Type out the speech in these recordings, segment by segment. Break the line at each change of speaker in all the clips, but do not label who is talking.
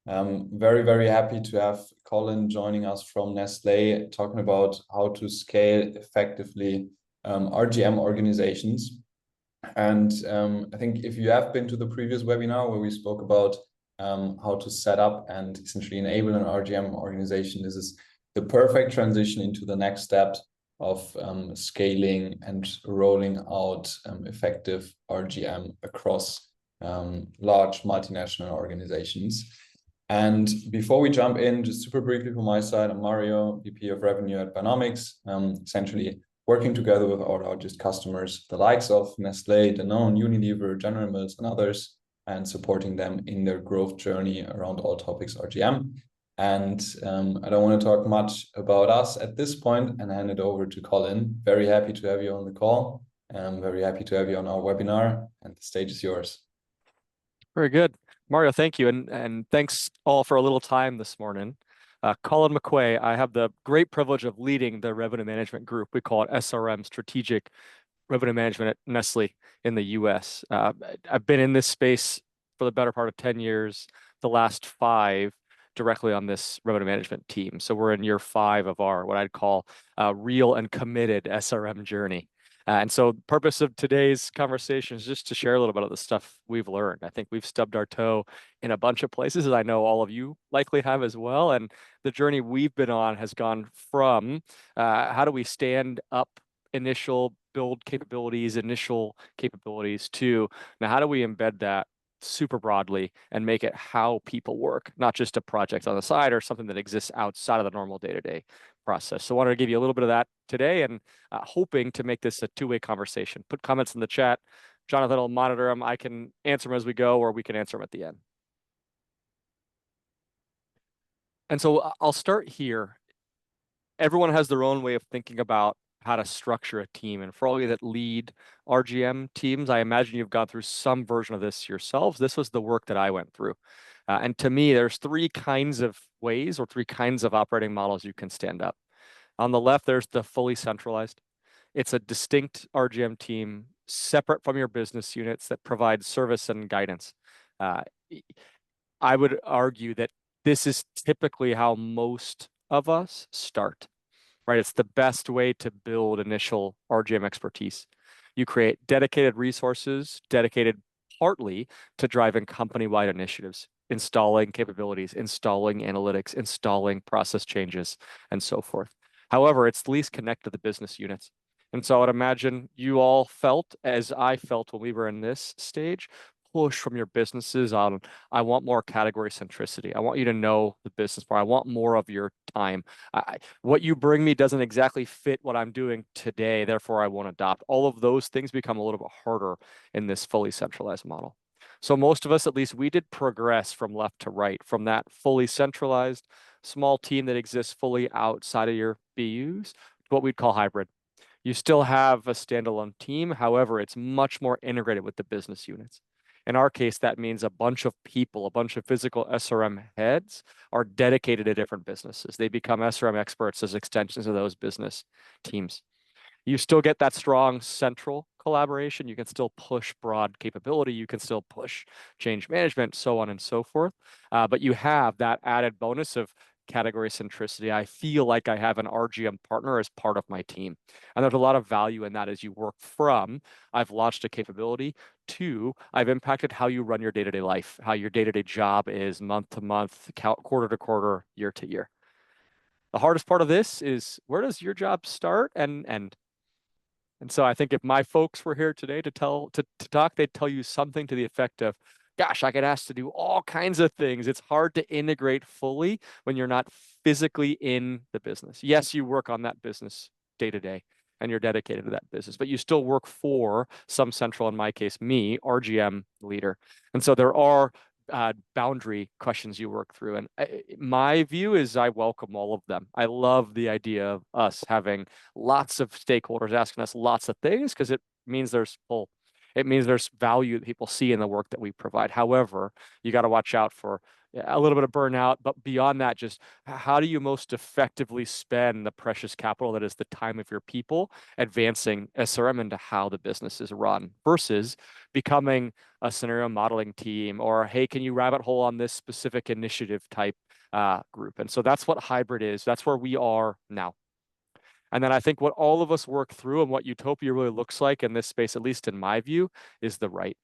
Very, very happy to have Colin joining us from Nestlé, talking about how to scale effectively RGM organizations. And I think if you have been to the previous webinar where we spoke about how to set up and essentially enable an RGM organization, this is the perfect transition into the next step of scaling and rolling out effective RGM across large multinational organizations. And before we jump in, just super briefly from my side, I'm Mario, VP of Revenue at Binomics, essentially working together with our largest customers, the likes of Nestlé, Danone, Unilever, General Mills, and others, and supporting them in their growth journey around all topics RGM. And I don't want to talk much about us at this point and hand it over to Colin. Very happy to have you on the call. I'm very happy to have you on our webinar, and the stage is yours.
Very good. Mario, thank you. And thanks all for a little time this morning. Colin McQuay, I have the great privilege of leading the revenue management group. We call it SRM, Strategic Revenue Management at Nestlé in the US. I've been in this space for the better part of 10 years, the last 5 directly on this revenue management team. So we're in year 5 of our, what I'd call real and committed SRM journey. And so the purpose of today's conversation is just to share a little bit of the stuff we've learned. I think we've stubbed our toe in a bunch of places, as I know all of you likely have as well. And the journey we've been on has gone from how do we stand up initial initial capabilities to now how do we embed that super broadly and make it how people work, not just a project on the side or something that exists outside of the normal day-to-day process. So I wanted to give you a little bit of that today and hoping to make this a two-way conversation. Put comments in the chat. Jonathan will monitor them. I can answer them as we go, or we can answer them at the end. And so I'll start here. Everyone has their own way of thinking about how to structure a team. And for all of you that lead RGM teams, I imagine you've gone through some version of this yourselves. This was the work that I went through. And to me, there's 3 kinds of ways or 3 kinds of operating models you can stand up. On the left, there's the fully centralized. It's a distinct RGM team separate from your business units that provide service and guidance. I would argue that this is typically how most of us start, right? It's the best way to build initial RGM expertise. You create dedicated resources, dedicated partly to driving company-wide initiatives, installing capabilities, installing analytics, installing process changes, and so forth. However, it's least connected to the business units. And so I would imagine you all felt, as I felt when we were in this stage, push from your businesses on, I want more category centricity. I want you to know the business more. I want more of your time. What you bring me doesn't exactly fit what I'm doing today. Therefore, I won't adopt. All of those things become a little bit harder in this fully centralized model. So most of us, at least, we did progress from left to right, from that fully centralized small team that exists fully outside of your BUs to what we'd call hybrid. You still have a standalone team. However, it's much more integrated with the business units. In our case, that means a bunch of people, a bunch of physical SRM heads are dedicated to different businesses. They become SRM experts as extensions of those business teams. You still get that strong central collaboration. You can still push broad capability. You can still push change management, so on and so forth. But you have that added bonus of category centricity. I feel like I have an RGM partner as part of my team. And there's a lot of value in that as you work from, I've launched a capability, to, I've impacted how you run your day-to-day life, how your day-to-day job is month to month, quarter to quarter, year to year. The hardest part of this is, where does your job start and end? And so I think if my folks were here today to talk, they'd tell you something to the effect of, gosh, I get asked to do all kinds of things. It's hard to integrate fully when you're not physically in the business. Yes, you work on that business day to day and you're dedicated to that business, but you still work for some central, in my case, me, RGM leader. And so there are boundary questions you work through. And my view is I welcome all of them. I love the idea of us having lots of stakeholders asking us lots of things because it means there's It means there's value that people see in the work that we provide. However, you got to watch out for a little bit of burnout, but beyond that, just how do you most effectively spend the precious capital that is the time of your people advancing SRM into how the business is run versus becoming a scenario modeling team or, hey, can you rabbit hole on this specific initiative type group? And so that's what hybrid is. That's where we are now. And then I think what all of us work through and what utopia really looks like in this space, at least in my view, is the right.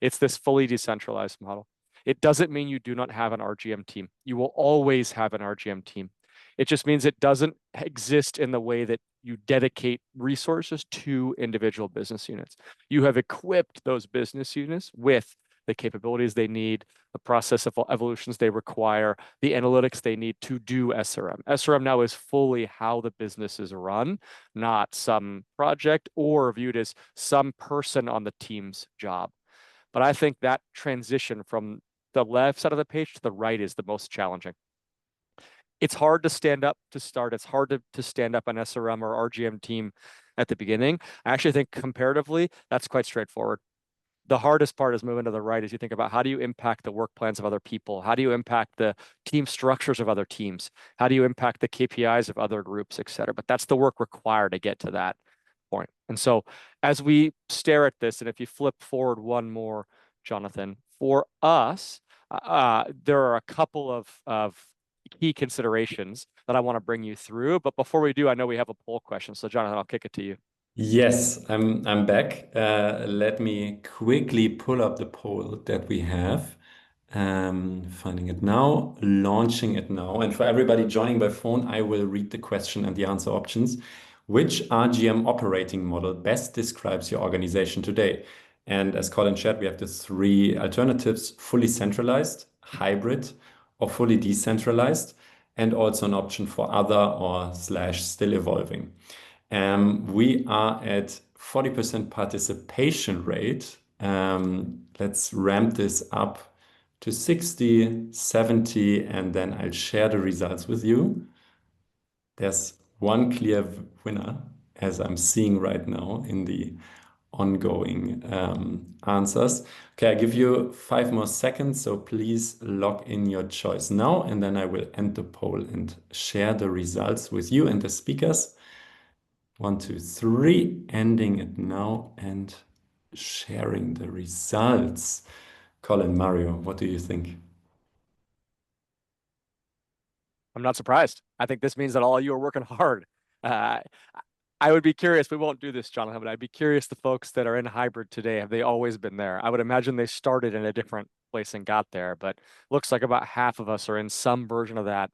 It's this fully decentralized model. It doesn't mean you do not have an RGM team. You will always have an RGM team. It just means it doesn't exist in the way that you dedicate resources to individual business units. You have equipped those business units with the capabilities they need, the process of evolutions they require, the analytics they need to do SRM. SRM now is fully how the business is run, not some project or viewed as some person on the team's job. But I think that transition from the left side of the page to the right is the most challenging. It's hard to stand up to start. It's hard to stand up an SRM or RGM team at the beginning. I actually think comparatively, that's quite straightforward. The hardest part is moving to the right as you think about how do you impact the work plans of other people? How do you impact the team structures of other teams? How do you impact the KPIs of other groups, et cetera? But that's the work required to get to that point. And so as we stare at this, and if you flip forward one more, Jonathan, for us, there are a couple of key considerations that I want to bring you through. But before we do, I know we have a poll question. So Jonathan, I'll kick it to you.
Yes, I'm back. Let me quickly pull up the poll that we have. Finding it now, launching it now. And for everybody joining by phone, I will read the question and the answer options. Which RGM operating model best describes your organization today? And as Colin shared, we have the three alternatives: fully centralized, hybrid, or fully decentralized, and also an option for other or slash still evolving. We are at 40% participation rate. Let's ramp this up to 60, 70, and then I'll share the results with you. There's one clear winner, as I'm seeing right now in the ongoing answers. Okay, I give you 5 more seconds, so please lock in your choice now, and then I will end the poll and share the results with you and the speakers. 1, 2, 3, ending it now and sharing the results. Colin, Mario, what do you think?
I'm not surprised. I think this means that all of you are working hard. I would be curious, we won't do this, Jonathan, but I'd be curious the folks that are in hybrid today, have they always been there? I would imagine they started in a different place and got there, but looks like about half of us are in some version of that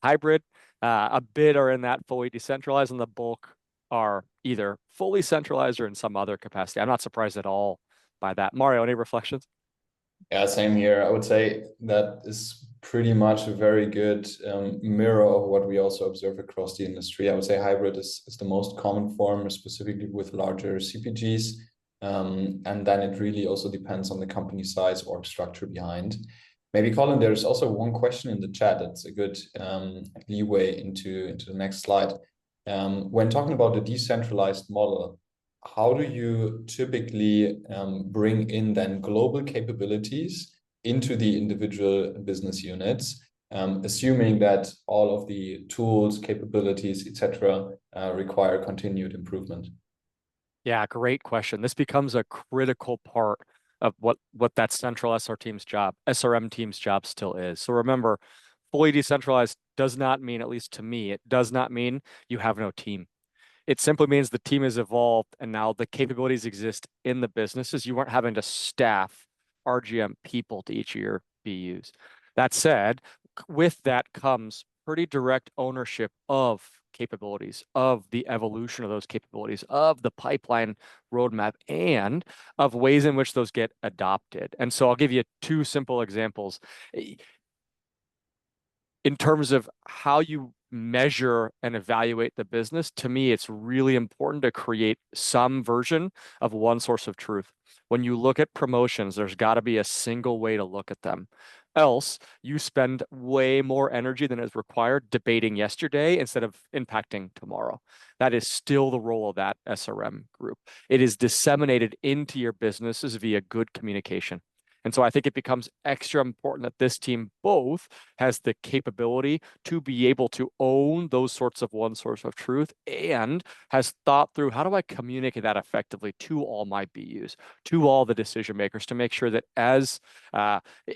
hybrid. A bit are in that fully decentralized, and the bulk are either fully centralized or in some other capacity. I'm not surprised at all by that. Mario, any reflections?
Yeah, same here. I would say that is pretty much a very good mirror of what we also observe across the industry. I would say hybrid is the most common form, specifically with larger CPGs. And then it really also depends on the company size or structure behind. Maybe, Colin, there's also one question in the chat that's a good leeway into the next slide. When talking about the decentralized model, how do you typically bring in then global capabilities into the individual business units, assuming that all of the tools, capabilities, etc., require continued improvement?
Yeah, great question. This becomes a critical part of what that central SRM team's job still is. So remember, fully decentralized does not mean, at least to me, it does not mean you have no team. It simply means the team has evolved and now the capabilities exist in the businesses. You weren't having to staff RGM people to each of your BUs. That said, with that comes pretty direct ownership of capabilities, of the evolution of those capabilities, of the pipeline roadmap, and of ways in which those get adopted. And so I'll give you 2 simple examples. In terms of how you measure and evaluate the business, to me, it's really important to create some version of one source of truth. When you look at promotions, there's got to be a single way to look at them. Else, you spend way more energy than is required debating yesterday instead of impacting tomorrow. That is still the role of that SRM group. It is disseminated into your businesses via good communication. And so I think it becomes extra important that this team both has the capability to be able to own those sorts of one source of truth and has thought through, how do I communicate that effectively to all my BUs, to all the decision makers, to make sure that as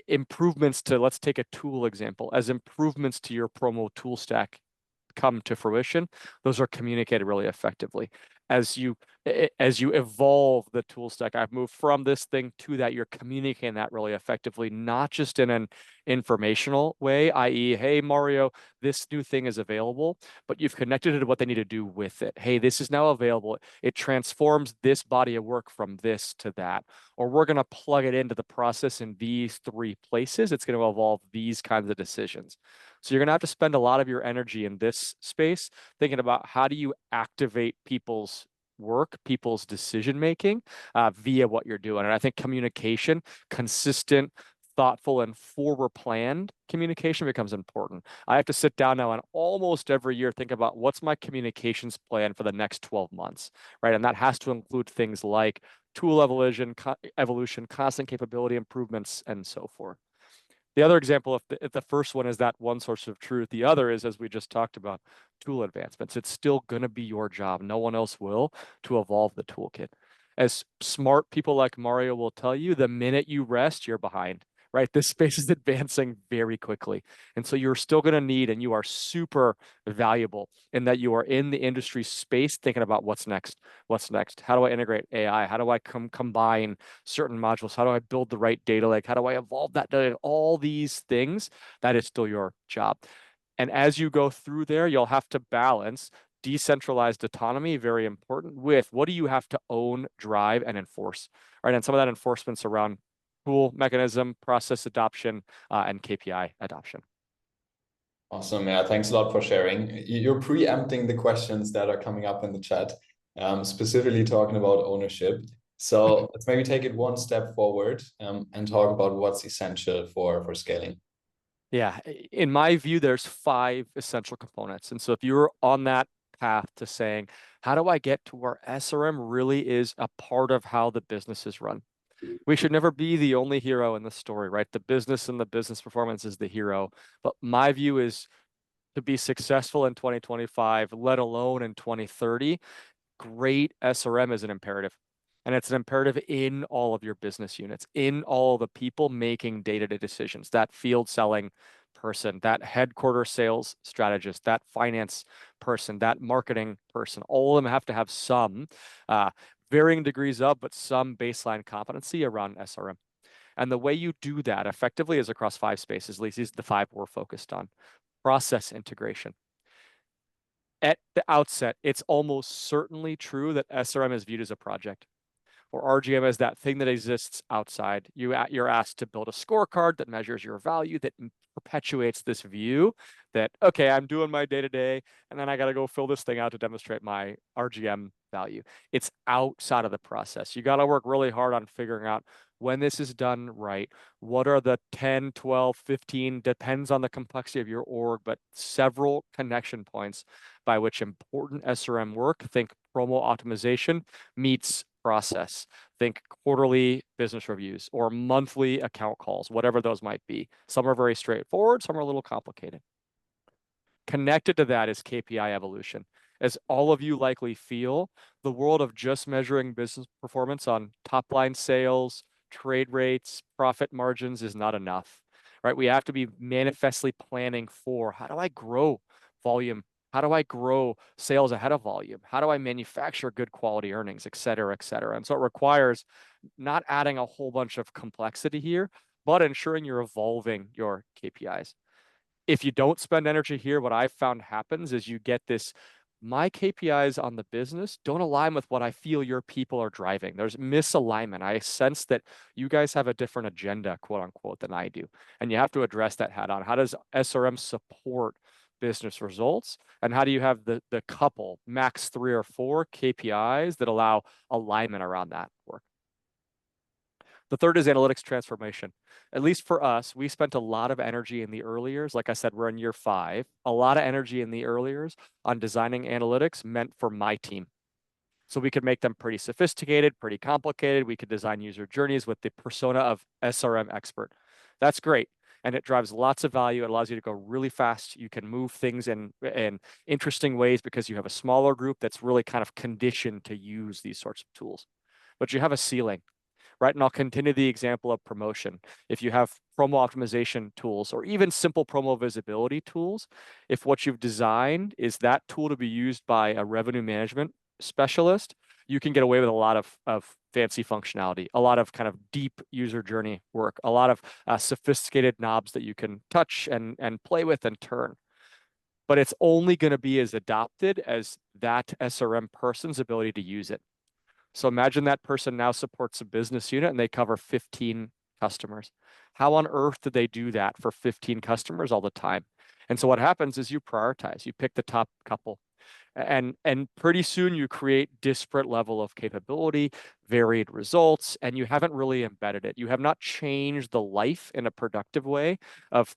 improvements to, let's take a tool example, as improvements to your promo tool stack come to fruition, those are communicated really effectively. As you evolve the tool stack, I've moved from this thing to that, you're communicating that really effectively, not just in an informational way, i.e., hey, Mario, this new thing is available, but you've connected it to what they need to do with it. Hey, this is now available. It transforms this body of work from this to that, or we're going to plug it into the process in these 3 places. It's going to evolve these kinds of decisions. So you're going to have to spend a lot of your energy in this space thinking about how do you activate people's work, people's decision-making via what you're doing. And I think communication, consistent, thoughtful, and forward-planned communication becomes important. I have to sit down now and almost every year think about what's my communications plan for the next 12 months, right? And that has to include things like tool evolution, constant capability improvements, and so forth. The other example, if the first one is that one source of truth, the other is, as we just talked about, tool advancements. It's still going to be your job. No one else will, to evolve the toolkit. As smart people like Mario will tell you, the minute you rest, you're behind, right? This space is advancing very quickly. And so you're still going to need, and you are super valuable in that you are in the industry space thinking about what's next. What's next? How do I integrate AI? How do I combine certain modules? How do I build the right data lake? How do I evolve that data? All these things, that is still your job. And as you go through there, you'll have to balance decentralized autonomy, very important, with what do you have to own, drive, and enforce, right? And some of that enforcement's around tool mechanism, process adoption, and KPI adoption.
Awesome. Yeah, thanks a lot for sharing. You're preempting the questions that are coming up in the chat, specifically talking about ownership. So let's maybe take it one step forward and talk about what's essential for scaling.
Yeah, in my view, there's 5 essential components. And so if you're on that path to saying, how do I get to where SRM really is a part of how the business is run? We should never be the only hero in the story, right? The business and the business performance is the hero. But my view is to be successful in 2025, let alone in 2030, great SRM is an imperative. And it's an imperative in all of your business units, in all the people making day-to-day decisions, that field selling person, that headquarter sales strategist, that finance person, that marketing person. All of them have to have some varying degrees of, but some baseline competency around SRM. And the way you do that effectively is across 5 spaces. At least these are the 5 we're focused on. Process integration. At the outset, it's almost certainly true that SRM is viewed as a project, or RGM as that thing that exists outside. You're asked to build a scorecard that measures your value, that perpetuates this view that, okay, I'm doing my day-to-day, and then I got to go fill this thing out to demonstrate my RGM value. It's outside of the process. You got to work really hard on figuring out when this is done right, what are the 10, 12, 15, depends on the complexity of your org, but several connection points by which important SRM work, think promo optimization, meets process. Think quarterly business reviews or monthly account calls, whatever those might be. Some are very straightforward, some are a little complicated. Connected to that is KPI evolution. As all of you likely feel, the world of just measuring business performance on top line sales, trade rates, profit margins is not enough, right? We have to be manifestly planning for, how do I grow volume? How do I grow sales ahead of volume? How do I manufacture good quality earnings, et cetera, et cetera? And so it requires not adding a whole bunch of complexity here, but ensuring you're evolving your KPIs. If you don't spend energy here, what I've found happens is you get this, my KPIs on the business don't align with what I feel your people are driving. There's misalignment. I sense that you guys have a different agenda, quote unquote, than I do. And you have to address that head on. How does SRM support business results? And how do you have the couple, max 3 or 4 KPIs that allow alignment around that work? The third is analytics transformation. At least for us, we spent a lot of energy in the early years. Like I said, we're in year 5. A lot of energy in the early years on designing analytics meant for my team. So we could make them pretty sophisticated, pretty complicated. We could design user journeys with the persona of SRM expert. That's great. And it drives lots of value. It allows you to go really fast. You can move things in interesting ways because you have a smaller group that's really kind of conditioned to use these sorts of tools. But you have a ceiling, right? And I'll continue the example of promotion. If you have promo optimization tools or even simple promo visibility tools, if what you've designed is that tool to be used by a revenue management specialist, you can get away with a lot of fancy functionality, a lot of kind of deep user journey work, a lot of sophisticated knobs that you can touch and play with and turn. But it's only going to be as adopted as that SRM person's ability to use it. So imagine that person now supports a business unit and they cover 15 customers. How on earth did they do that for 15 customers all the time? And so what happens is you prioritize, you pick the top couple. And pretty soon you create disparate level of capability, varied results, and you haven't really embedded it. You have not changed the life in a productive way of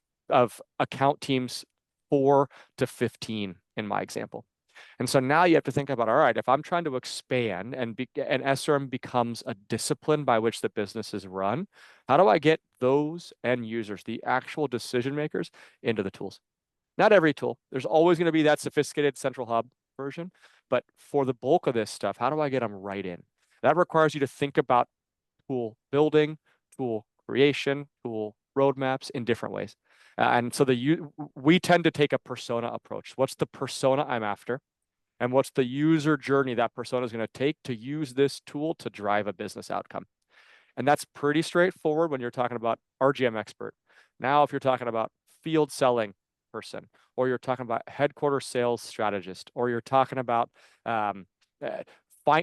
account teams 4 to 15 in my example. And so now you have to think about, all right, if I'm trying to expand and SRM becomes a discipline by which the business is run, how do I get those end users, the actual decision makers, into the tools? Not every tool. There's always going to be that sophisticated central hub version. But for the bulk of this stuff, how do I get them right in? That requires you to think about tool building, tool creation, tool roadmaps in different ways. And so we tend to take a persona approach. What's the persona I'm after? And what's the user journey that persona is going to take to use this tool to drive a business outcome? And that's pretty straightforward when you're talking about RGM expert. Now, if you're talking about field selling person, or you're talking about headquarter sales strategist, or you're talking about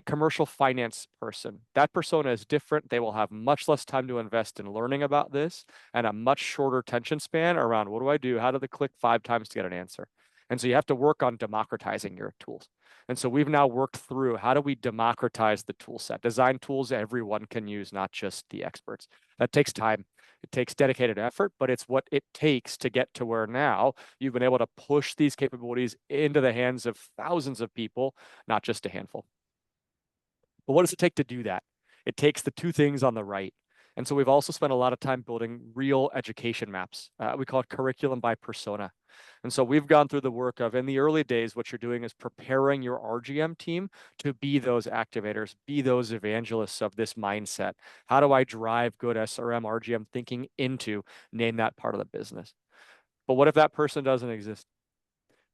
commercial finance person, that persona is different. They will have much less time to invest in learning about this and a much shorter attention span around what do I do? How do they click 5 times to get an answer? And so you have to work on democratizing your tools. And so we've now worked through how do we democratize the tool set, design tools everyone can use, not just the experts. That takes time. It takes dedicated effort, but it's what it takes to get to where now you've been able to push these capabilities into the hands of thousands of people, not just a handful. But what does it take to do that? It takes the 2 things on the right. And so we've also spent a lot of time building real education maps. We call it curriculum by persona. And so we've gone through the work of, in the early days, what you're doing is preparing your RGM team to be those activators, be those evangelists of this mindset. How do I drive good SRM, RGM thinking into name that part of the business? But what if that person doesn't exist?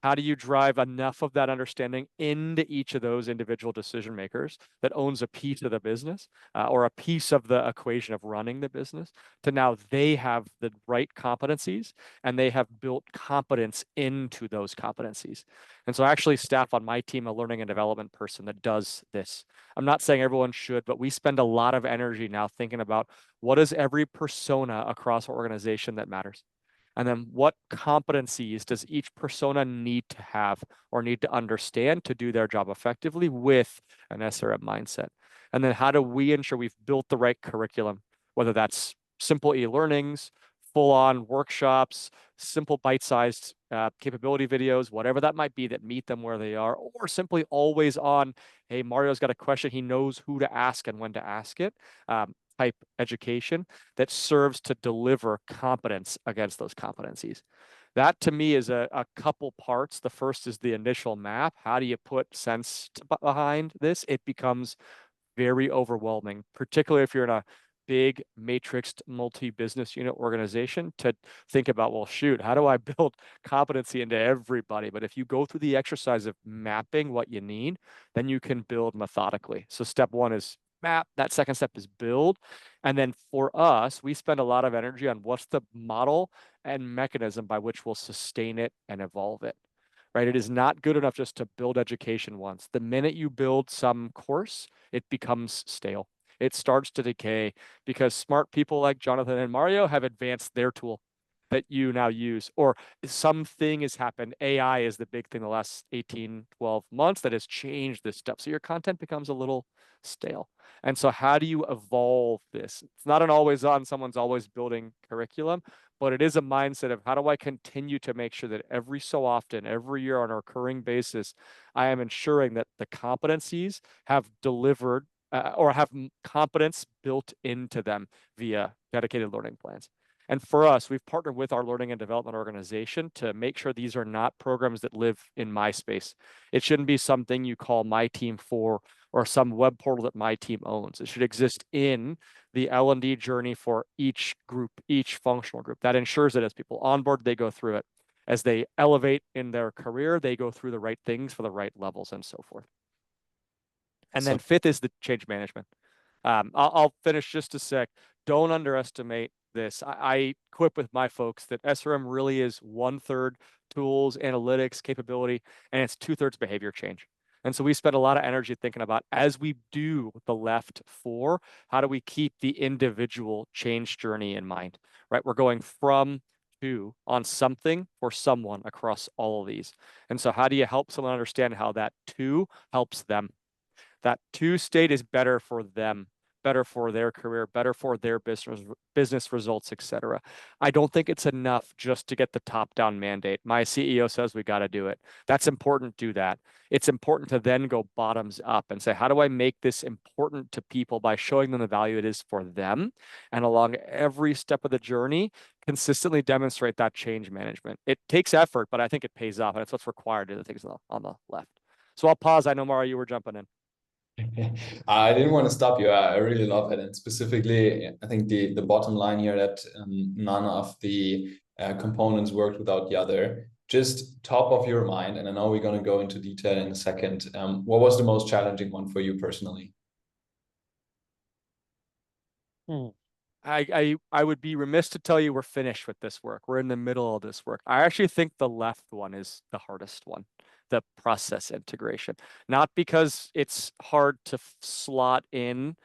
How do you drive enough of that understanding into each of those individual decision makers that owns a piece of the business or a piece of the equation of running the business to now they have the right competencies and they have built competence into those competencies? And so I actually staff on my team a learning and development person that does this. I'm not saying everyone should, but we spend a lot of energy now thinking about what is every persona across our organization that matters. And then what competencies does each persona need to have or need to understand to do their job effectively with an SRM mindset? And then how do we ensure we've built the right curriculum, whether that's simple e-learnings, full-on workshops, simple bite-sized capability videos, whatever that might be that meet them where they are, or simply always on, hey, Mario's got a question, he knows who to ask and when to ask it. Type education that serves to deliver competence against those competencies. That to me is a couple parts. The first is the initial map. How do you put sense behind this? It becomes very overwhelming, particularly if you're in a big matrixed multi-business unit organization, to think about, well, shoot, how do I build competency into everybody? But if you go through the exercise of mapping what you need, then you can build methodically. So step 1 is map. That second step is build. And then for us, we spend a lot of energy on what's the model and mechanism by which we'll sustain it and evolve it, right? It is not good enough just to build education once. The minute you build some course, it becomes stale. It starts to decay because smart people like Jonathan and Mario have advanced their tool that you now use, or something has happened. AI is the big thing the last 18, 12 months that has changed this stuff. So your content becomes a little stale. And so how do you evolve this? It's not an always on, someone's always building curriculum, but it is a mindset of how do I continue to make sure that every so often, every year on a recurring basis, I am ensuring that the competencies have delivered or have competence built into them via dedicated learning plans. And for us, we've partnered with our learning and development organization to make sure these are not programs that live in my space. It shouldn't be something you call my team for or some web portal that my team owns. It should exist in the L&D journey for each group, each functional group. That ensures that as people onboard, they go through it. As they elevate in their career, they go through the right things for the right levels and so forth. And then fifth is the change management. I'll finish just a sec. Don't underestimate this. I quip with my folks that SRM really is 1/3 tools, analytics, capability, and it's 2/3 behavior change. And so we spend a lot of energy thinking about, as we do the left 4, how do we keep the individual change journey in mind, right? We're going from to on something for someone across all of these. And so how do you help someone understand how that 2 helps them? That 2 state is better for them, better for their career, better for their business results, etc. I don't think it's enough just to get the top-down mandate. My CEO says we got to do it. That's important, do that. It's important to then go bottoms up and say, how do I make this important to people by showing them the value it is for them? And along every step of the journey, consistently demonstrate that change management. It takes effort, but I think it pays off, and it's what's required to do the things on the left. So I'll pause. I know, Mara, you were jumping in.
I didn't want to stop you. I really love it. And specifically, I think the bottom line here that none of the components worked without the other. Just top of your mind, and I know we're going to go into detail in a second. What was the most challenging one for you personally?
I would be remiss to tell you we're finished with this work. We're in the middle of this work. I actually think the left one is the hardest one, the process integration. Not because it's hard to slot in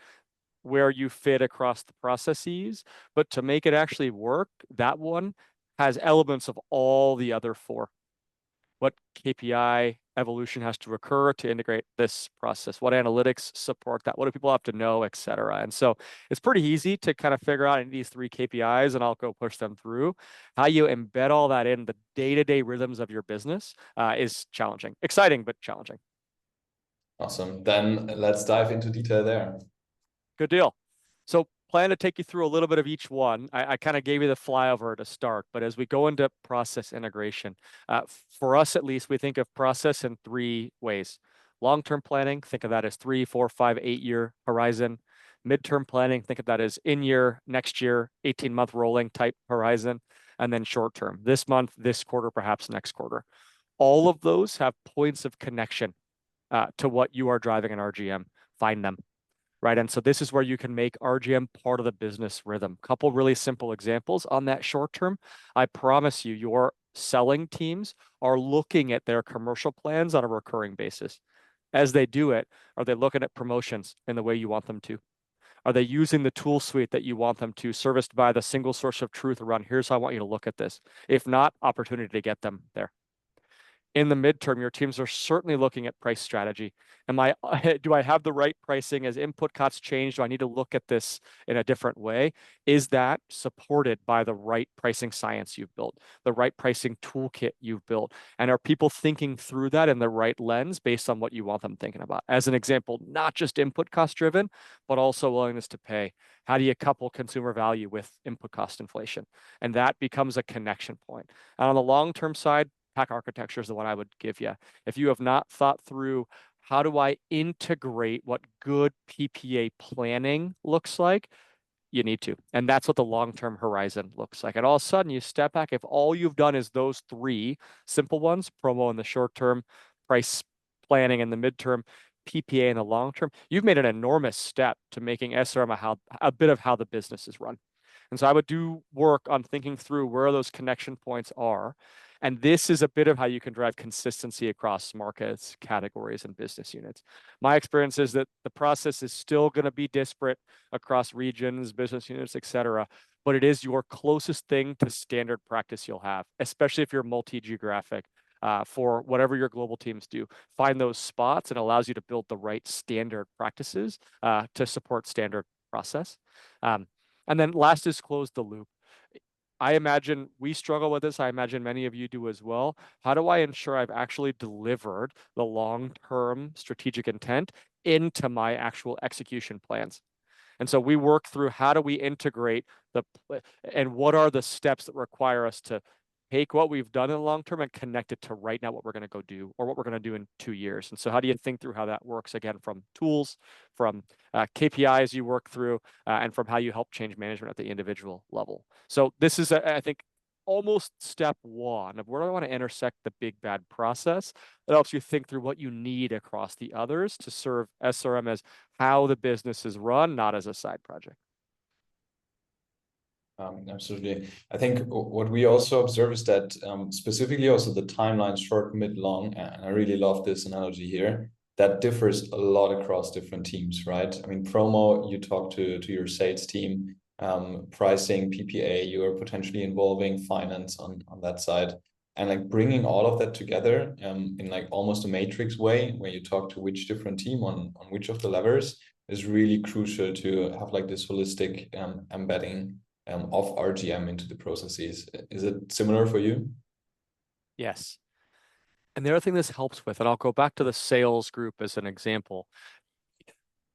where you fit across the processes, but to make it actually work, that one has elements of all the other 4. What KPI evolution has to occur to integrate this process? What analytics support that? What do people have to know, et cetera? And so it's pretty easy to kind of figure out in these 3 KPIs, and I'll go push them through. How you embed all that in the day-to-day rhythms of your business is challenging. Exciting, but challenging.
Awesome. Then let's dive into detail there.
Good deal. So plan to take you through a little bit of each one. I kind of gave you the flyover to start, but as we go into process integration, for us at least, we think of process in 3 ways. Long-term planning, think of that as 3, 4, 5, 8-year horizon. Midterm planning, think of that as in-year, next year, 18-month rolling type horizon. And then short-term, this month, this quarter, perhaps next quarter. All of those have points of connection to what you are driving in RGM. Find them. Right. And so this is where you can make RGM part of the business rhythm. Couple really simple examples on that short term. I promise you, your selling teams are looking at their commercial plans on a recurring basis. As they do it, are they looking at promotions in the way you want them to? Are they using the tool suite that you want them to, serviced by the single source of truth around here's how I want you to look at this? If not, opportunity to get them there. In the midterm, your teams are certainly looking at price strategy. Do I have the right pricing as input costs change? Do I need to look at this in a different way? Is that supported by the right pricing science you've built, the right pricing toolkit you've built? And are people thinking through that in the right lens based on what you want them thinking about? As an example, not just input cost driven, but also willingness to pay. How do you couple consumer value with input cost inflation? And that becomes a connection point. And on the long-term side, pack architecture is the one I would give you. If you have not thought through how do I integrate what good PPA planning looks like, you need to. And that's what the long-term horizon looks like. And all of a sudden you step back. If all you've done is those 3 simple ones, promo in the short term, price planning in the midterm, PPA in the long term, you've made an enormous step to making SRM a bit of how the business is run. And so I would do work on thinking through where those connection points are. And this is a bit of how you can drive consistency across markets, categories, and business units. My experience is that the process is still going to be disparate across regions, business units, et cetera, but it is your closest thing to standard practice you'll have, especially if you're multi-geographic. For whatever your global teams do, find those spots and allows you to build the right standard practices to support standard process. And then last is close the loop. I imagine we struggle with this. I imagine many of you do as well. How do I ensure I've actually delivered the long-term strategic intent into my actual execution plans? And so we work through how do we integrate and what are the steps that require us to take what we've done in the long term and connect it to right now what we're going to go do or what we're going to do in 2 years. And so how do you think through how that works, again, from tools, from KPIs you work through, and from how you help change management at the individual level. So this is, I think, almost step one of where do I want to intersect the big bad process. It helps you think through what you need across the others to serve SRM as how the business is run, not as a side project.
Absolutely. I think what we also observe is that specifically also the timeline short, mid, long, and I really love this analogy here, that differs a lot across different teams, right? I mean, promo, you talk to your sales team, pricing, PPA, you are potentially involving finance on that side. And like bringing all of that together in like almost a matrix way, where you talk to which different team on which of the levers is really crucial to have like this holistic embedding of RGM into the processes. Is it similar for you?
Yes. And the other thing this helps with, and I'll go back to the sales group as an example,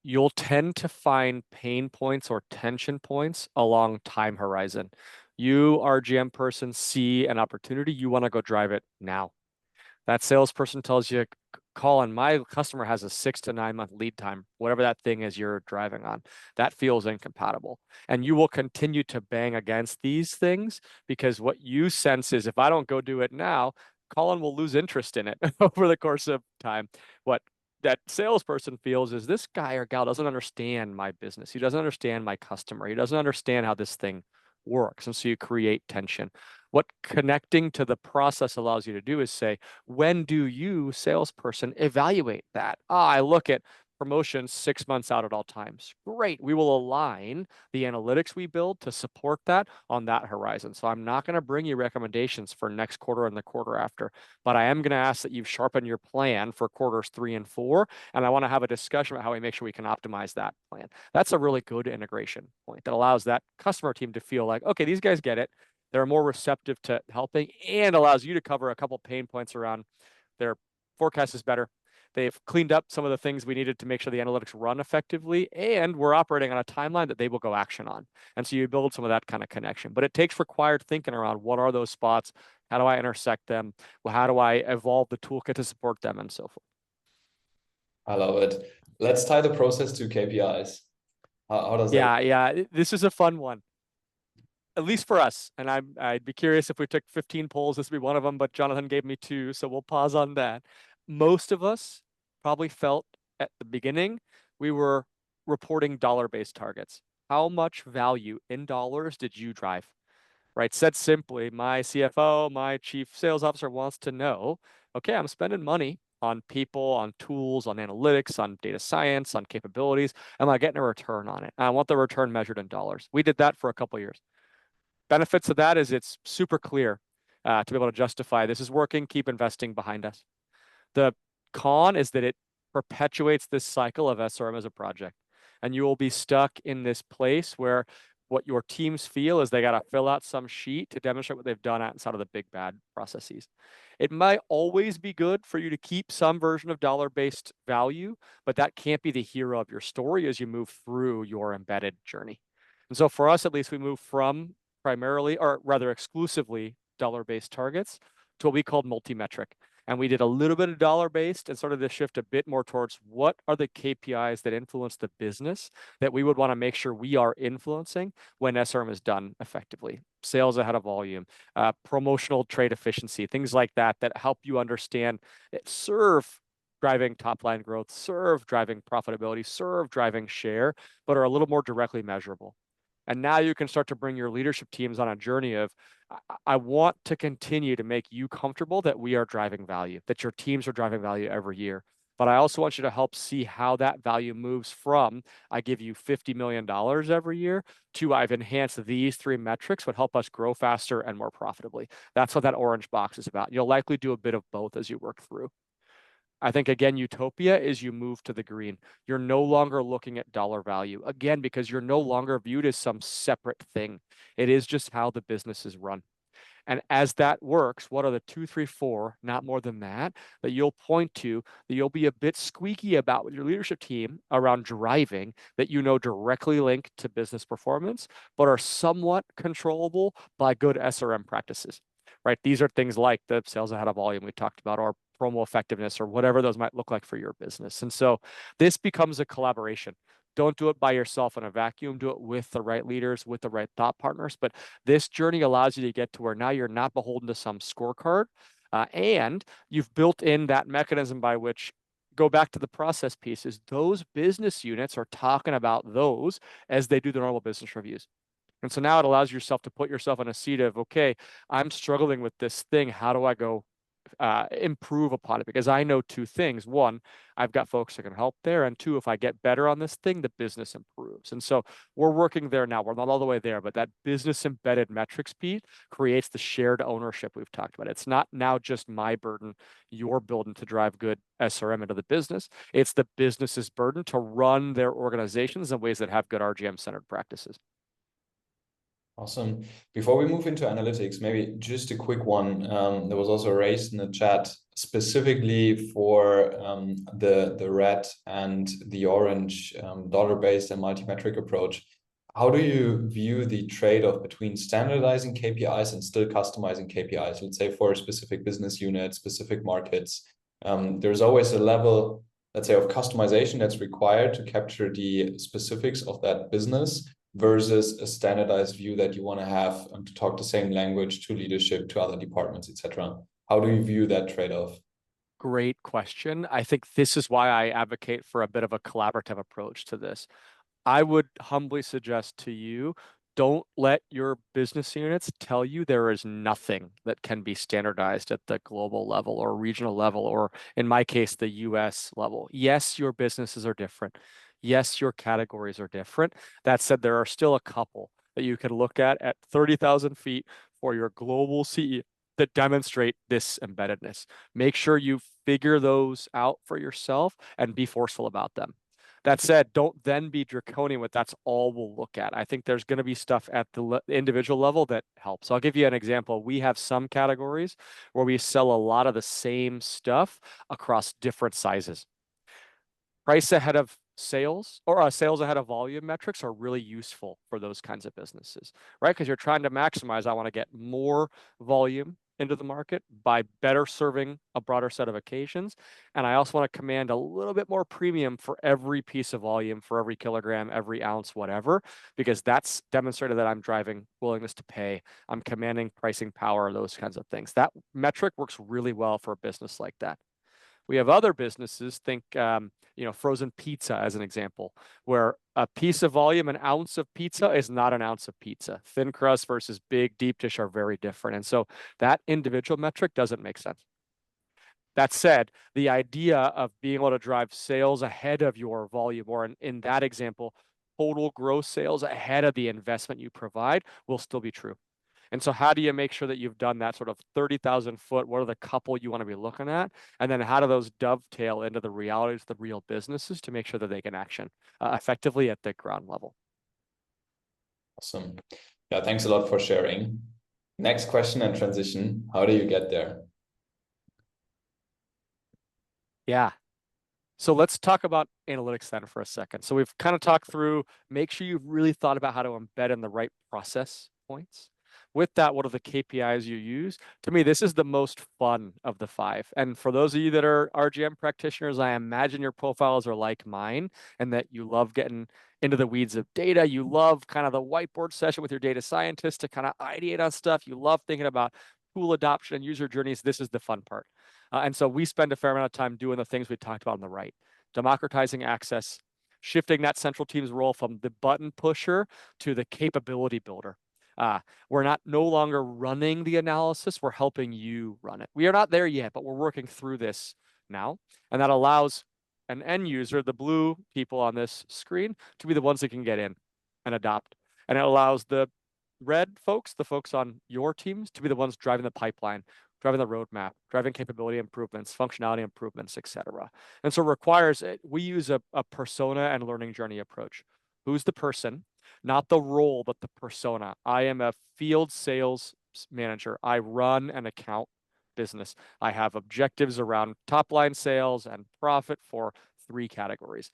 you'll tend to find pain points or tension points along time horizon. You, RGM person, see an opportunity, you want to go drive it now. That salesperson tells you, Colin, my customer has a 6 to 9 month lead time, whatever that thing is you're driving on. That feels incompatible. And you will continue to bang against these things because what you sense is if I don't go do it now, Colin will lose interest in it over the course of time. What that salesperson feels is this guy or gal doesn't understand my business. He doesn't understand my customer. He doesn't understand how this thing works. And so you create tension. What connecting to the process allows you to do is say, when do you, salesperson, evaluate that? I look at promotions 6 months out at all times. Great. We will align the analytics we build to support that on that horizon. So I'm not going to bring you recommendations for next quarter and the quarter after, but I am going to ask that you've sharpened your plan for quarters 3 and 4. And I want to have a discussion about how we make sure we can optimize that plan. That's a really good integration point that allows that customer team to feel like, okay, these guys get it. They're more receptive to helping and allows you to cover a couple pain points around their forecast is better. They've cleaned up some of the things we needed to make sure the analytics run effectively, and we're operating on a timeline that they will go action on. And so you build some of that kind of connection. But it takes required thinking around what are those spots? How do I intersect them? Well, how do I evolve the toolkit to support them and so forth?
I love it. Let's tie the process to KPIs. How does that?
Yeah. This is a fun one. At least for us. And I'd be curious if we took 15 polls, this would be one of them, but Jonathan gave me 2, so we'll pause on that. Most of us probably felt at the beginning we were reporting dollar-based targets. How much value in dollars did you drive? Right? Said simply, my CFO, my chief sales officer wants to know, okay, I'm spending money on people, on tools, on analytics, on data science, on capabilities. Am I getting a return on it? I want the return measured in dollars. We did that for a couple of years. Benefits of that is it's super clear to be able to justify this is working, keep investing behind us. The con is that it perpetuates this cycle of SRM as a project. And you will be stuck in this place where what your teams feel is they got to fill out some sheet to demonstrate what they've done outside of the big bad processes. It might always be good for you to keep some version of dollar-based value, but that can't be the hero of your story as you move through your embedded journey. And so for us, at least, we move from primarily, or rather exclusively, dollar-based targets to what we called multi-metric. And we did a little bit of dollar-based and started to shift a bit more towards what are the KPIs that influence the business that we would want to make sure we are influencing when SRM is done effectively. Sales ahead of volume, promotional trade efficiency, things like that, that help you understand, serve driving top-line growth, serve driving profitability, serve driving share, but are a little more directly measurable. And now you can start to bring your leadership teams on a journey of, I want to continue to make you comfortable that we are driving value, that your teams are driving value every year. But I also want you to help see how that value moves from, I give you $50 million every year, to I've enhanced these 3 metrics would help us grow faster and more profitably. That's what that orange box is about. You'll likely do a bit of both as you work through. I think, again, utopia is you move to the green. You're no longer looking at dollar value, again, because you're no longer viewed as some separate thing. It is just how the business is run. And as that works, what are the 2, 3, 4, not more than that you'll point to, that you'll be a bit squeaky about with your leadership team around driving, that you know directly link to business performance, but are somewhat controllable by good SRM practices, right? These are things like the sales ahead of volume we talked about, or promo effectiveness, or whatever those might look like for your business. And so this becomes a collaboration. Don't do it by yourself in a vacuum. Do it with the right leaders, with the right thought partners. But this journey allows you to get to where now you're not beholden to some scorecard, and you've built in that mechanism by which, go back to the process pieces, those business units are talking about those as they do the normal business reviews. And so now it allows yourself to put yourself in a seat of, okay, I'm struggling with this thing. How do I go improve upon it? Because I know two things. One, I've got folks that can help there. And two, if I get better on this thing, the business improves. And so we're working there now. We're not all the way there, but that business embedded metrics piece creates the shared ownership we've talked about. It's not now just my burden, your burden to drive good SRM into the business. It's the business's burden to run their organizations in ways that have good RGM centered practices.
Awesome. Before we move into analytics, maybe just a quick one. There was also raised in the chat specifically for the red and the orange dollar-based and multi-metric approach. How do you view the trade-off between standardizing KPIs and still customizing KPIs? Let's say for a specific business unit, specific markets, there's always a level, let's say, of customization that's required to capture the specifics of that business, versus a standardized view that you want to have to talk the same language to leadership, to other departments, etc. How do you view that trade-off?
Great question. I think this is why I advocate for a bit of a collaborative approach to this. I would humbly suggest to you, don't let your business units tell you there is nothing that can be standardized at the global level or regional level, or in my case, the US level. Yes, your businesses are different. Yes, your categories are different. That said, there are still a couple that you can look at 30,000 feet for your global CE that demonstrate this embeddedness. Make sure you figure those out for yourself and be forceful about them. That said, don't then be draconian with that's all we'll look at. I think there's going to be stuff at the individual level that helps. I'll give you an example. We have some categories where we sell a lot of the same stuff across different sizes. Price ahead of sales, or sales ahead of volume metrics, are really useful for those kinds of businesses, right? Because you're trying to maximize, I want to get more volume into the market by better serving a broader set of occasions. And I also want to command a little bit more premium for every piece of volume, for every kilogram, every ounce, whatever, because that's demonstrated that I'm driving willingness to pay. I'm commanding pricing power, those kinds of things. That metric works really well for a business like that. We have other businesses, think, frozen pizza as an example, where a piece of volume, an ounce of pizza is not an ounce of pizza. Thin crust versus big deep dish are very different. And so that individual metric doesn't make sense. That said, the idea of being able to drive sales ahead of your volume, or in that example, total gross sales ahead of the investment you provide, will still be true. And so how do you make sure that you've done that sort of 30,000 foot? What are the couple you want to be looking at? And then how do those dovetail into the realities of the real businesses to make sure that they can action effectively at the ground level?
Awesome. Yeah, thanks a lot for sharing. Next question and transition. How do you get there?
Yeah. So let's talk about analytics then for a second. So we've kind of talked through, make sure you've really thought about how to embed in the right process points. With that, what are the KPIs you use? To me, this is the most fun of the 5. And for those of you that are RGM practitioners, I imagine your profiles are like mine, and that you love getting into the weeds of data. You love kind of the whiteboard session with your data scientist to kind of ideate on stuff. You love thinking about tool adoption and user journeys. This is the fun part. And so we spend a fair amount of time doing the things we talked about on the right, democratizing access, shifting that central team's role from the button pusher to the capability builder. We're no longer running the analysis, we're helping you run it. We are not there yet, but we're working through this now. And that allows an end user, the blue people on this screen, to be the ones that can get in and adopt. And it allows the red folks, the folks on your teams, to be the ones driving the pipeline, driving the roadmap, driving capability improvements, functionality improvements, etc. And so it requires, we use a persona and learning journey approach. Who's the person? Not the role, but the persona. I am a field sales manager. I run an account business. I have objectives around top line sales and profit for 3 categories.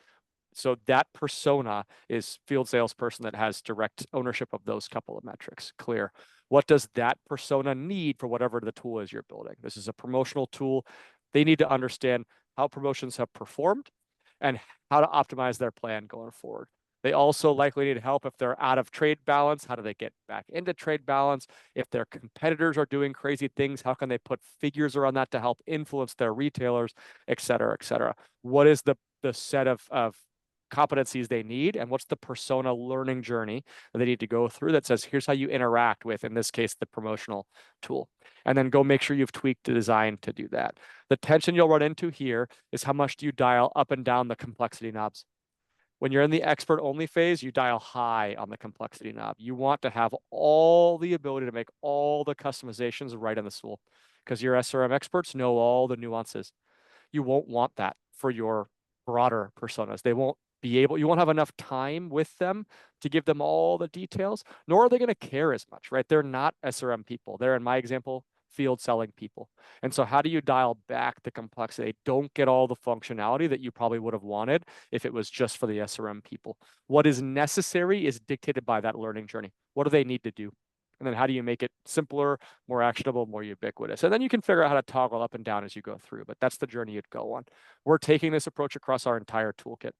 So that persona is field salesperson that has direct ownership of those couple of metrics. Clear. What does that persona need for whatever the tool is you're building? This is a promotional tool. They need to understand how promotions have performed and how to optimize their plan going forward. They also likely need help if they're out of trade balance. How do they get back into trade balance? If their competitors are doing crazy things, how can they put figures around that to help influence their retailers, et cetera, et cetera? What is the set of competencies they need, and what's the persona learning journey that they need to go through that says, here's how you interact with, in this case, the promotional tool. And then go make sure you've tweaked the design to do that. The tension you'll run into here is how much do you dial up and down the complexity knobs. When you're in the expert only phase, you dial high on the complexity knob. You want to have all the ability to make all the customizations right in the tool, because your SRM experts know all the nuances. You won't want that for your broader personas. They won't be able, you won't have enough time with them to give them all the details, nor are they going to care as much, right? They're not SRM people. They're, in my example, field selling people. And so how do you dial back the complexity? They don't get all the functionality that you probably would have wanted if it was just for the SRM people. What is necessary is dictated by that learning journey. What do they need to do? And then how do you make it simpler, more actionable, more ubiquitous? And then you can figure out how to toggle up and down as you go through, but that's the journey you'd go on. We're taking this approach across our entire toolkit.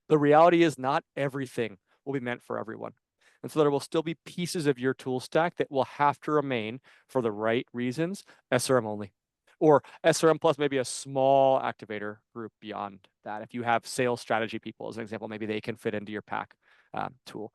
The reality is not everything will be meant for everyone. And so there will still be pieces of your tool stack that will have to remain, for the right reasons, SRM only. Or SRM plus maybe a small activator group beyond that. If you have sales strategy people, as an example, maybe they can fit into your pack tool.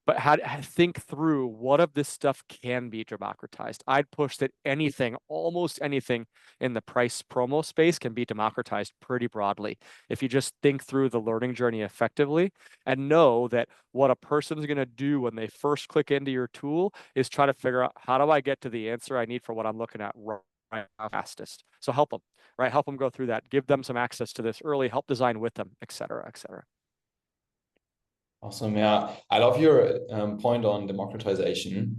But think through what of this stuff can be democratized. I'd push that anything, almost anything in the price promo space can be democratized pretty broadly. If you just think through the learning journey effectively and know that what a person's going to do when they first click into your tool is try to figure out, how do I get to the answer I need for what I'm looking at right fastest? So help them, right? Help them go through that. Give them some access to this early, help design with them, et cetera, et cetera.
Awesome. Yeah, I love your point on democratization.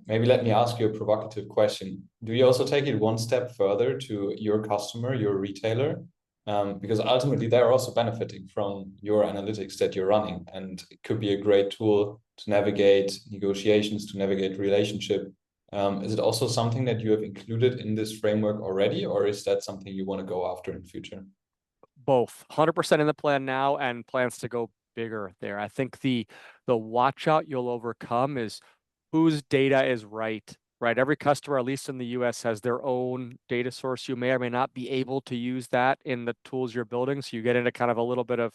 Maybe let me ask you a provocative question. Do you also take it one step further to your customer, your retailer? Because ultimately they're also benefiting from your analytics that you're running, and it could be a great tool to navigate negotiations, to navigate relationship. Is it also something that you have included in this framework already, or is that something you want to go after in the future?
Both, 100% in the plan now, and plans to go bigger there. I think the watch out you'll overcome is whose data is right. Every customer, at least in the US, has their own data source. You may or may not be able to use that in the tools you're building. So you get into kind of a little bit of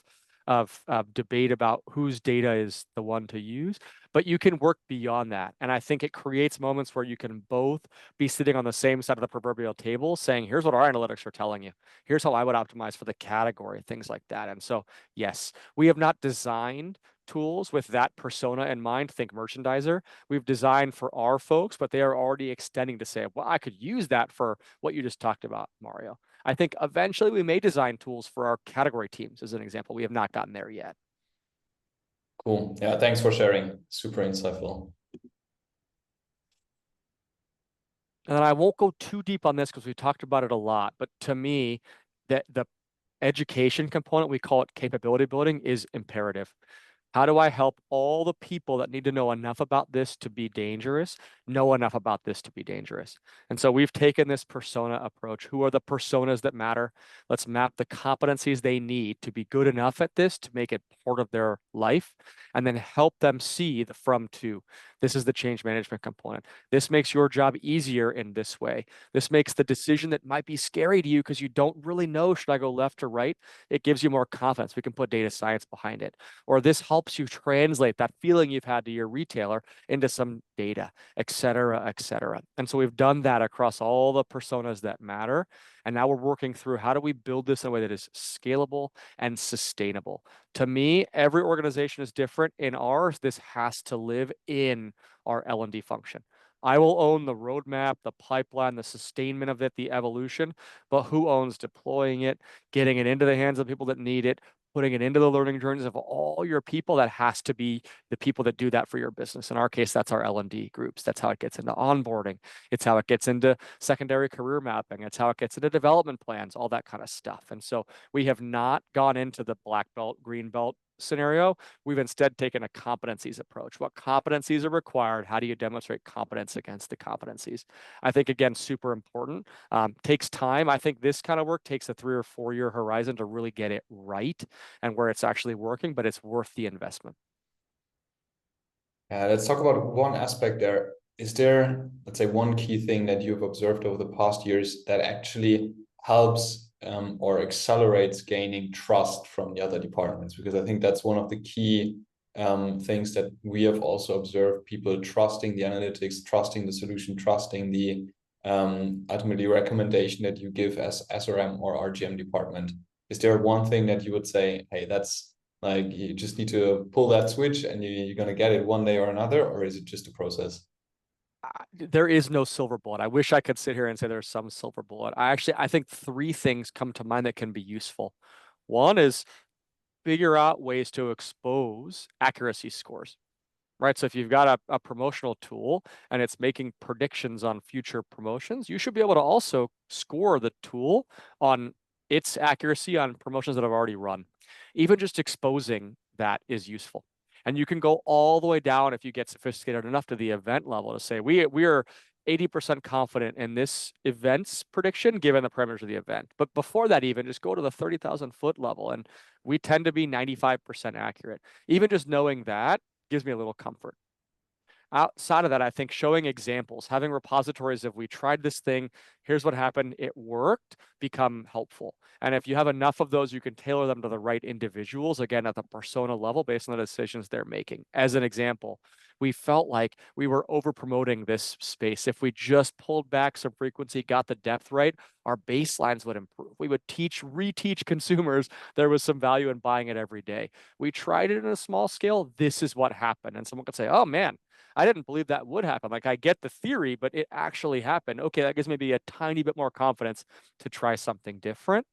debate about whose data is the one to use, but you can work beyond that. And I think it creates moments where you can both be sitting on the same side of the proverbial table saying, here's what our analytics are telling you. Here's how I would optimize for the category, things like that. And so, yes, we have not designed tools with that persona in mind. Think merchandiser. We've designed for our folks, but they are already extending to say, well, I could use that for what you just talked about, Mario. I think eventually we may design tools for our category teams, as an example. We have not gotten there yet.
Cool. Yeah, thanks for sharing. Super insightful.
And then I won't go too deep on this because we talked about it a lot, but to me, the education component, we call it capability building, is imperative. How do I help all the people that need to know enough about this to be dangerous, know enough about this to be dangerous? And so we've taken this persona approach. Who are the personas that matter? Let's map the competencies they need to be good enough at this to make it part of their life, and then help them see the from to. This is the change management component. This makes your job easier in this way. This makes the decision that might be scary to you because you don't really know, should I go left or right? It gives you more confidence. We can put data science behind it. Or this helps you translate that feeling you've had to your retailer into some data, et cetera, et cetera. And so we've done that across all the personas that matter. And now we're working through, how do we build this in a way that is scalable and sustainable? To me, every organization is different. In ours, this has to live in our L&D function. I will own the roadmap, the pipeline, the sustainment of it, the evolution, but who owns deploying it, getting it into the hands of people that need it, putting it into the learning journeys of all your people? That has to be the people that do that for your business. In our case, that's our L&D groups. That's how it gets into onboarding. It's how it gets into secondary career mapping. It's how it gets into development plans, all that kind of stuff. And so we have not gone into the black belt, green belt scenario. We've instead taken a competencies approach. What competencies are required? How do you demonstrate competence against the competencies? I think, again, super important. Takes time. I think this kind of work takes a 3 or 4 year horizon to really get it right and where it's actually working, but it's worth the investment.
Let's talk about one aspect there. Is there, let's say, one key thing that you've observed over the past years that actually helps or accelerates gaining trust from the other departments? Because I think that's one of the key things that we have also observed: people trusting the analytics, trusting the solution, trusting the ultimately recommendation that you give as SRM or RGM department. Is there one thing that you would say, hey, that's like, you just need to pull that switch and you're going to get it one day or another, or is it just a process?
There is no silver bullet. I wish I could sit here and say there's some silver bullet. I think 3 things come to mind that can be useful. One is figure out ways to expose accuracy scores, right? So if you've got a promotional tool and it's making predictions on future promotions, you should be able to also score the tool on its accuracy on promotions that have already run. Even just exposing that is useful. And you can go all the way down, if you get sophisticated enough, to the event level to say, we are 80% confident in this event's prediction given the parameters of the event. But before that, even just go to the 30,000 foot level, and we tend to be 95% accurate. Even just knowing that gives me a little comfort. Outside of that, I think showing examples, having repositories of, we tried this thing, here's what happened, it worked, become helpful. And if you have enough of those, you can tailor them to the right individuals, again, at the persona level based on the decisions they're making. As an example, we felt like we were over promoting this space. If we just pulled back some frequency, got the depth right, our baselines would improve. We would reteach consumers there was some value in buying it every day. We tried it in a small scale. This is what happened. And someone could say, oh man, I didn't believe that would happen. Like, I get the theory, but it actually happened. Okay, that gives maybe a tiny bit more confidence to try something different.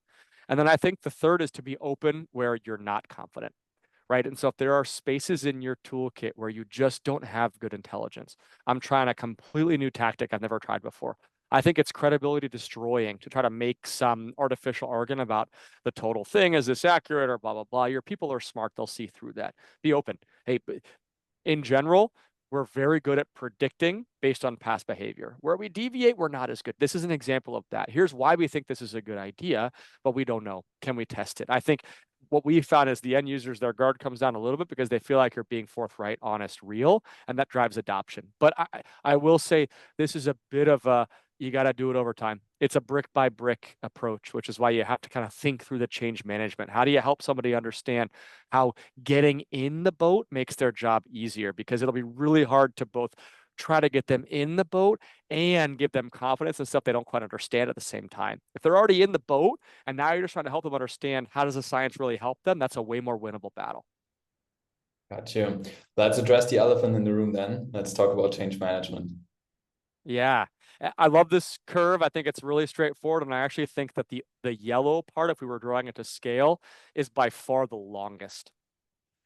And then I think the third is to be open where you're not confident, right? And so if there are spaces in your toolkit where you just don't have good intelligence, I'm trying a completely new tactic I've never tried before. I think it's credibility destroying to try to make some artificial argument about the total thing. Is this accurate or blah, blah, blah? Your people are smart. They'll see through that. Be open. Hey, in general, we're very good at predicting based on past behavior. Where we deviate, we're not as good. This is an example of that. Here's why we think this is a good idea, but we don't know. Can we test it? I think what we found is the end users, their guard comes down a little bit because they feel like you're being forthright, honest, real, and that drives adoption. But I will say this is a bit of a, you got to do it over time. It's a brick by brick approach, which is why you have to kind of think through the change management. How do you help somebody understand how getting in the boat makes their job easier? Because it'll be really hard to both try to get them in the boat and give them confidence and stuff they don't quite understand at the same time. If they're already in the boat and now you're just trying to help them understand how does the science really help them, that's a way more winnable battle.
Gotcha. Let's address the elephant in the room then. Let's talk about change management.
Yeah, I love this curve. I think it's really straightforward. And I actually think that the yellow part, if we were drawing it to scale, is by far the longest.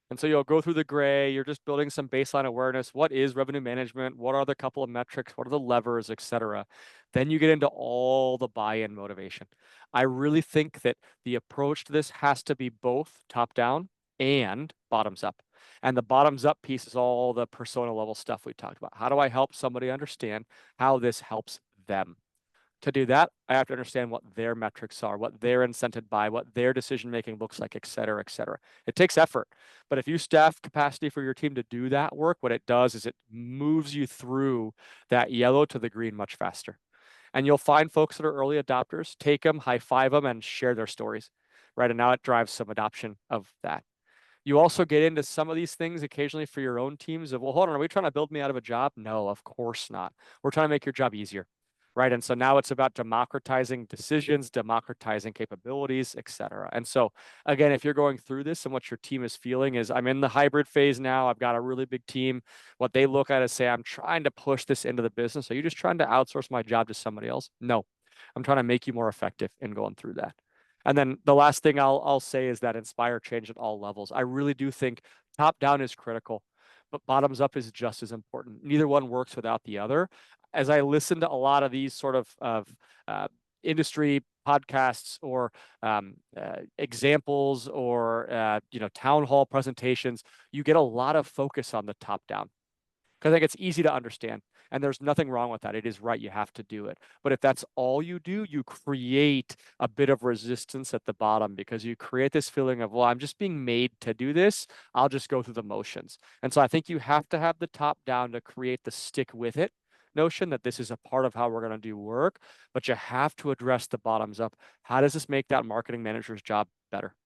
And so you'll go through the gray, you're just building some baseline awareness. What is revenue management? What are the couple of metrics? What are the levers, et cetera? Then you get into all the buy-in motivation. I really think that the approach to this has to be both top down and bottoms up. And the bottoms up piece is all the persona level stuff we talked about. How do I help somebody understand how this helps them? To do that, I have to understand what their metrics are, what they're incented by, what their decision-making looks like, et cetera, et cetera. It takes effort, but if you staff capacity for your team to do that work, what it does is it moves you through that yellow to the green much faster. And you'll find folks that are early adopters, take them, high five them, and share their stories, right? And now it drives some adoption of that. You also get into some of these things occasionally for your own teams of, well, hold on, are we trying to build me out of a job? No, of course not. We're trying to make your job easier. right? And so now it's about democratizing decisions, democratizing capabilities, et cetera. And so again, if you're going through this and what your team is feeling is, I'm in the hybrid phase now, I've got a really big team. What they look at is say, I'm trying to push this into the business. Are you just trying to outsource my job to somebody else? No, I'm trying to make you more effective in going through that. And then the last thing I'll say is that inspire change at all levels. I really do think top down is critical, but bottoms up is just as important. Neither one works without the other. As I listen to a lot of these sort of industry podcasts or examples or town hall presentations, you get a lot of focus on the top down because I think it's easy to understand. And there's nothing wrong with that. It is right. You have to do it. But if that's all you do, you create a bit of resistance at the bottom because you create this feeling of, well, I'm just being made to do this. I'll just go through the motions. And so I think you have to have the top down to create the stick with it notion that this is a part of how we're going to do work, but you have to address the bottoms up. How does this make that marketing manager's job better,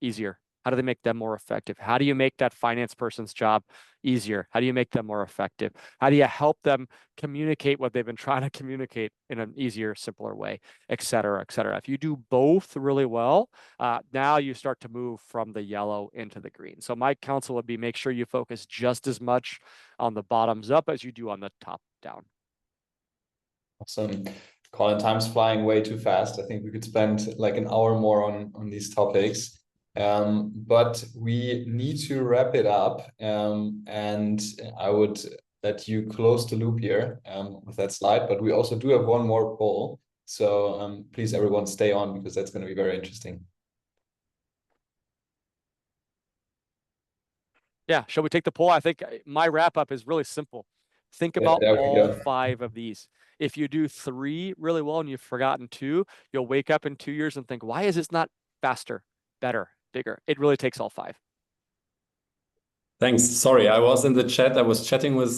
easier? How do they make them more effective? How do you make that finance person's job easier? How do you make them more effective? How do you help them communicate what they've been trying to communicate in an easier, simpler way, et cetera, et cetera? If you do both really well, now you start to move from the yellow into the green. So my counsel would be make sure you focus just as much on the bottoms up as you do on the top down.
Awesome. Colin, time's flying way too fast. I think we could spend like an hour more on these topics. But we need to wrap it up. And I would let you close the loop here with that slide. But we also do have one more poll. So please, everyone, stay on because that's going to be very interesting.
Yeah, shall we take the poll? I think my wrap up is really simple. Think about all 5 of these. If you do 3 really well and you've forgotten 2, you'll wake up in 2 years and think, why is this not faster, better, bigger? It really takes all 5.
Thanks. Sorry, I was in the chat. I was chatting with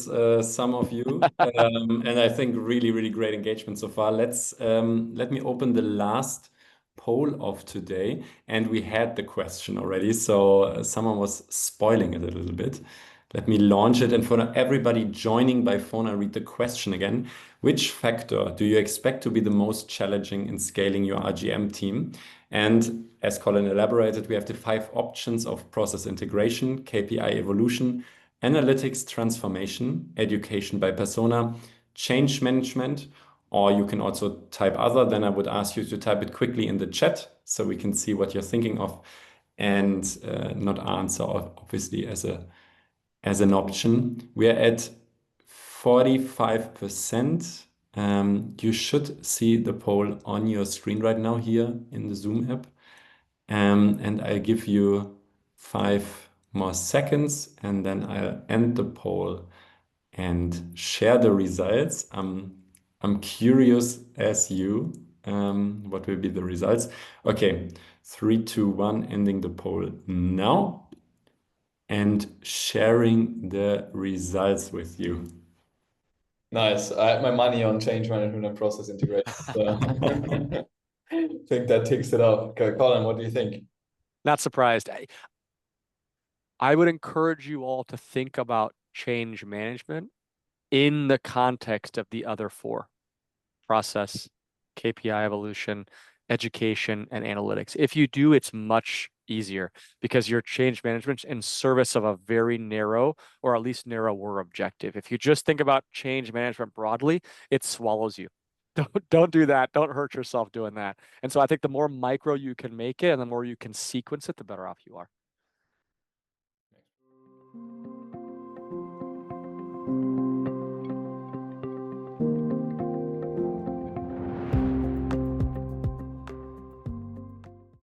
some of you, and I think really, really great engagement so far. Let me open the last poll of today, and we had the question already, so someone was spoiling it a little bit. Let me launch it, and for everybody joining by phone, I read the question again. Which factor do you expect to be the most challenging in scaling your RGM team? And as Colin elaborated, we have the 5 options of process integration, KPI evolution, analytics transformation, education by persona, change management, or you can also type other. Then I would ask you to type it quickly in the chat so we can see what you're thinking of and not answer, obviously, as an option. We are at 45%. You should see the poll on your screen right now here in the Zoom app. And I'll give you 5 more seconds and then I'll end the poll and share the results. I'm curious as you, what will be the results? Okay, 3, 2, 1, ending the poll now and sharing the results with you.
Nice. I had my money on change management and process integration. So I think that ticks it off. Okay, Colin, what do you think?
Not surprised. I would encourage you all to think about change management in the context of the other 4: process, KPI evolution, education, and analytics. If you do, it's much easier because your change management's in service of a very narrow or at least narrower objective. If you just think about change management broadly, it swallows you. Don't do that. Don't hurt yourself doing that. And so I think the more micro you can make it and the more you can sequence it, the better off you are.